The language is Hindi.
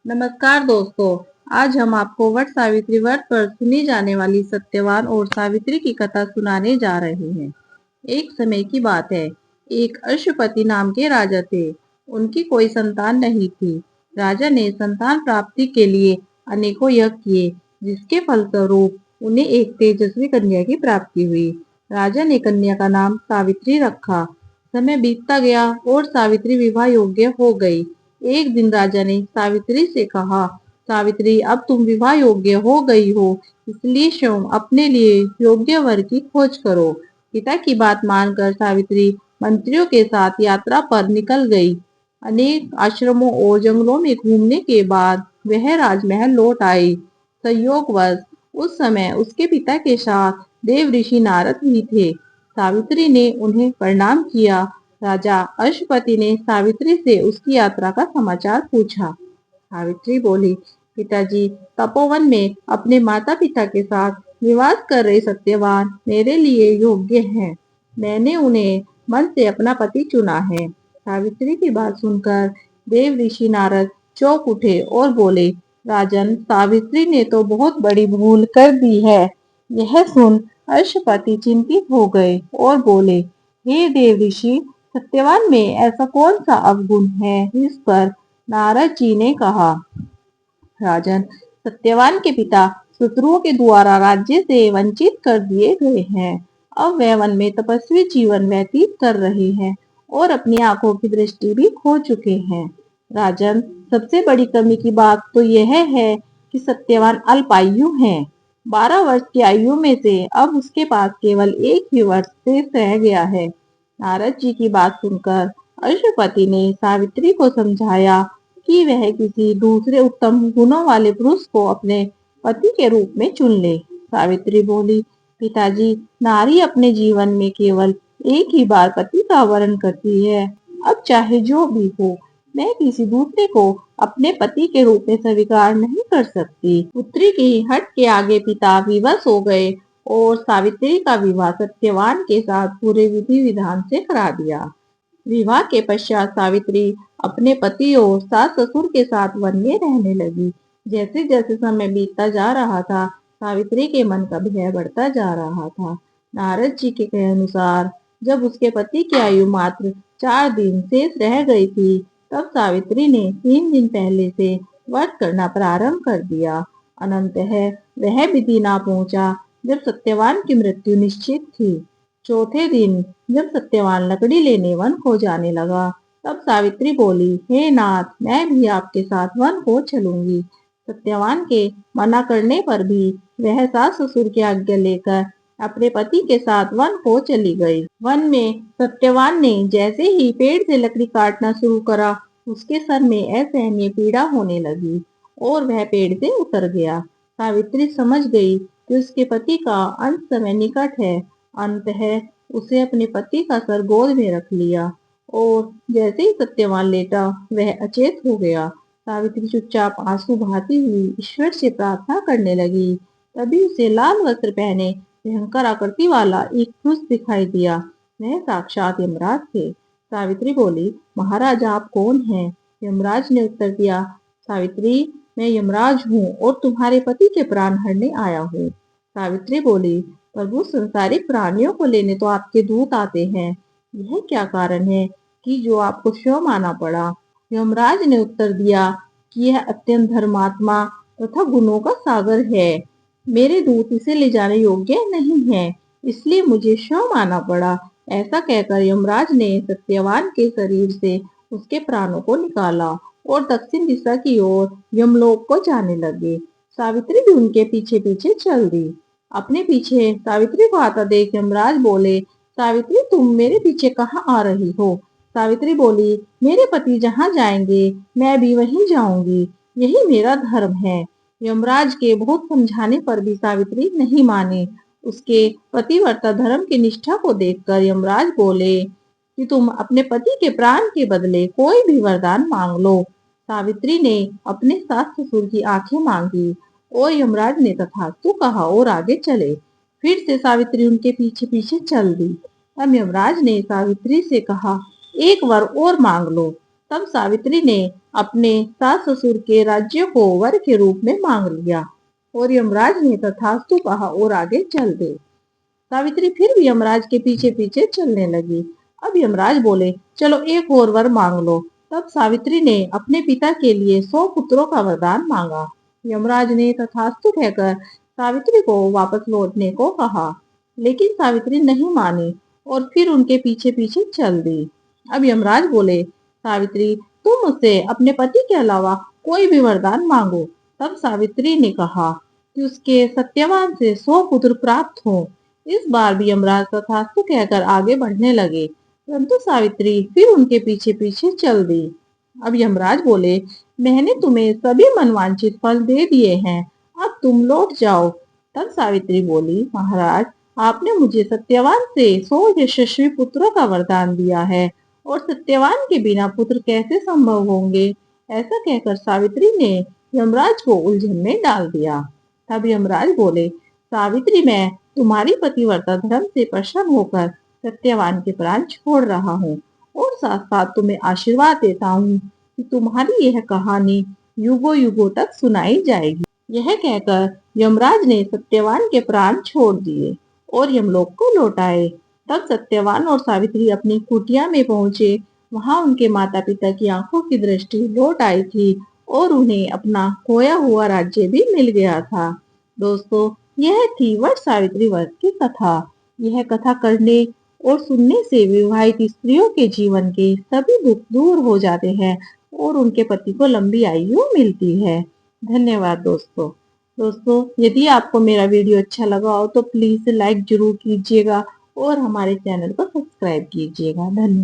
नमस्कार दोस्तों। आज हम आपको वट सावित्री व्रत पर सुनी जाने वाली सत्यवान और सावित्री की कथा सुनाने जा रहे हैं। एक समय की बात है। एक अश्वपति नाम के राजा थे। उनकी कोई संतान नहीं थी। राजा ने संतान प्राप्ति के लिए अनेकों यज्ञ किए, जिसके फलस्वरूप उन्हें एक तेजस्वी कन्या की प्राप्ति हुई। राजा ने कन्या का नाम सावित्री रखा। समय बीतता गया और सावित्री विवाह योग्य हो गई। एक दिन राजा ने सावित्री से कहा, सावित्री, अब तुम विवाह योग्य हो गई हो, इसलिए स्वयं अपने लिए योग्य वर की खोज करो। पिता की बात मानकर सावित्री मंत्रियों के साथ यात्रा पर निकल गई। अनेक आश्रमों और जंगलों में घूमने के बाद वह राजमहल लौट आई। संयोगवश उस समय उसके पिता के साथ देव ऋषि नारद भी थे। सावित्री ने उन्हें प्रणाम किया। राजा अश्वपति ने सावित्री से उसकी यात्रा का समाचार पूछा। सावित्री बोली, पिताजी, तपोवन में अपने माता पिता के साथ निवास कर रहे सत्यवान मेरे लिए योग्य हैं। मैंने उन्हें मन से अपना पति चुना है। सावित्री की बात सुनकर देव ऋषि नारद चौंक उठे और बोले, राजन, सावित्री ने तो बहुत बड़ी भूल कर दी है। यह सुन अश्वपति चिंतित हो गए और बोले, हे देव ऋषि, सत्यवान में ऐसा कौन सा अवगुण है? इस पर नारद जी ने कहा, राजन, सत्यवान के पिता शत्रुओं के द्वारा राज्य से वंचित कर दिए गए हैं। अब वह वन में तपस्वी जीवन व्यतीत कर रहे हैं और अपनी आंखों की दृष्टि भी खो चुके हैं। राजन, सबसे बड़ी कमी की बात तो यह है कि सत्यवान अल्पायु हैं। 12 वर्ष की आयु में से अब उसके पास केवल एक ही वर्ष शेष रह गया है। नारद जी की बात सुनकर अश्वपति ने सावित्री को समझाया कि वह किसी दूसरे उत्तम गुणों वाले पुरुष को अपने पति के रूप में चुन ले। सावित्री बोली, पिताजी, नारी अपने जीवन में केवल एक ही बार पति का वरण करती है। अब चाहे जो भी हो, मैं किसी दूसरे को अपने पति के रूप में स्वीकार नहीं कर सकती। पुत्री की हट के आगे पिता विवश हो गए और सावित्री का विवाह सत्यवान के साथ पूरे विधि विधान से करा दिया। विवाह के पश्चात सावित्री अपने पति और सास ससुर के साथ वन में रहने लगी। जैसे जैसे समय बीतता जा रहा था, सावित्री के मन का भय बढ़ता जा रहा था। नारद जी के कहे अनुसार जब उसके पति की आयु मात्र 4 दिन शेष रह गई थी, तब सावित्री ने 3 दिन पहले से व्रत करना प्रारंभ कर दिया। अनंतः वह विधि ना पहुंचा जब सत्यवान की मृत्यु निश्चित थी। चौथे दिन जब सत्यवान लकड़ी लेने वन को जाने लगा, तब सावित्री बोली, हे नाथ, मैं भी आपके साथ वन को चलूंगी। सत्यवान के मना करने पर भी वह सास ससुर की आज्ञा लेकर अपने पति के साथ वन को चली गई। वन में सत्यवान ने जैसे ही पेड़ से लकड़ी काटना शुरू करा, उसके सर में असहनीय पीड़ा होने लगी और वह पेड़ से उतर गया। सावित्री समझ गई कि उसके पति का अंत समय निकट है। अंततः उसे अपने पति का सर गोद में रख लिया और जैसे ही सत्यवान लेटा, वह अचेत हो गया। सावित्री चुपचाप आंसू बहाती हुई ईश्वर से प्रार्थना करने लगी। तभी उसे लाल वस्त्र पहने भयंकर आकृति वाला एक पुरुष दिखाई दिया। वह साक्षात यमराज थे। सावित्री बोली, महाराज, आप कौन हैं? यमराज ने उत्तर दिया, सावित्री, मैं यमराज हूँ और तुम्हारे पति के प्राण हरने आया हूँ। सावित्री बोली, प्रभु, संसारिक प्राणियों को लेने तो आपके दूत आते हैं। यह क्या कारण है कि जो आपको स्वयं आना पड़ा? यमराज ने उत्तर दिया कि यह अत्यंत धर्मात्मा तथा गुणों का सागर है। मेरे दूत इसे ले जाने योग्य नहीं है, इसलिए मुझे स्वयं आना पड़ा। ऐसा कहकर यमराज ने सत्यवान के शरीर से उसके प्राणों को निकाला और दक्षिण दिशा की ओर यमलोक को जाने लगे। सावित्री भी उनके पीछे पीछे चल दी। अपने पीछे सावित्री को आता देख यमराज बोले, सावित्री, तुम मेरे पीछे कहाँ आ रही हो? सावित्री बोली, मेरे पति जहाँ जाएंगे मैं भी वहीं जाऊंगी, यही मेरा धर्म है। यमराज के बहुत समझाने पर भी सावित्री नहीं मानी। उसके पतिव्रता धर्म की निष्ठा को देखकर यमराज बोले कि तुम अपने पति के प्राण के बदले कोई भी वरदान मांग लो। सावित्री ने अपने सास ससुर की आंखें मांगी और यमराज ने तथास्तु कहा और आगे चले। फिर से सावित्री उनके पीछे पीछे चल दी। तब यमराज ने सावित्री से कहा, एक वर और मांग लो। तब सावित्री ने अपने सास ससुर के राज्य को वर के रूप में मांग लिया और यमराज ने तथास्तु कहा और आगे चल दे। सावित्री फिर भी यमराज के पीछे पीछे चलने लगी। अब यमराज बोले, चलो एक और वर मांग लो। तब सावित्री ने अपने पिता के लिए 100 पुत्रों का वरदान मांगा। यमराज ने तथास्तु कहकर सावित्री को वापस लौटने को कहा, लेकिन सावित्री नहीं मानी और फिर उनके पीछे पीछे चल दी। अब यमराज बोले, सावित्री तुम मुझसे अपने पति के अलावा कोई भी वरदान मांगो। तब सावित्री ने कहा कि उसके सत्यवान से 100 पुत्र प्राप्त हों। इस बार भी यमराज तथास्तु कहकर आगे बढ़ने लगे, परंतु सावित्री फिर उनके पीछे पीछे चल दी। अब यमराज बोले, मैंने तुम्हें सभी मनवांछित फल दे दिए हैं, अब तुम लौट जाओ। तब सावित्री बोली, महाराज आपने मुझे सत्यवान से 100 यशस्वी पुत्रों का वरदान दिया है और सत्यवान के बिना पुत्र कैसे संभव होंगे। ऐसा कहकर सावित्री ने यमराज को उलझन में डाल दिया। तब यमराज बोले, सावित्री मैं तुम्हारी पतिव्रता धर्म से प्रसन्न होकर सत्यवान के प्राण छोड़ रहा हूँ और साथ साथ तुम्हें आशीर्वाद देता हूँ कि तुम्हारी यह कहानी युगों युगों तक सुनाई जाएगी। यह कहकर यमराज ने सत्यवान के प्राण छोड़ दिए और यमलोक को लौट आए। तब सत्यवान और सावित्री अपनी कुटिया में पहुंचे। वहां उनके माता पिता की आंखों की दृष्टि लौट आई थी और उन्हें अपना खोया हुआ राज्य भी मिल गया था। दोस्तों, यह थी वट सावित्री व्रत की कथा। यह कथा करने और सुनने से विवाहित स्त्रियों के जीवन के सभी दुख दूर हो जाते हैं और उनके पति को लंबी आयु मिलती है। धन्यवाद दोस्तों। दोस्तों, यदि आपको मेरा वीडियो अच्छा लगा हो तो प्लीज लाइक जरूर कीजिएगा और हमारे चैनल को सब्सक्राइब कीजिएगा। धन्यवाद।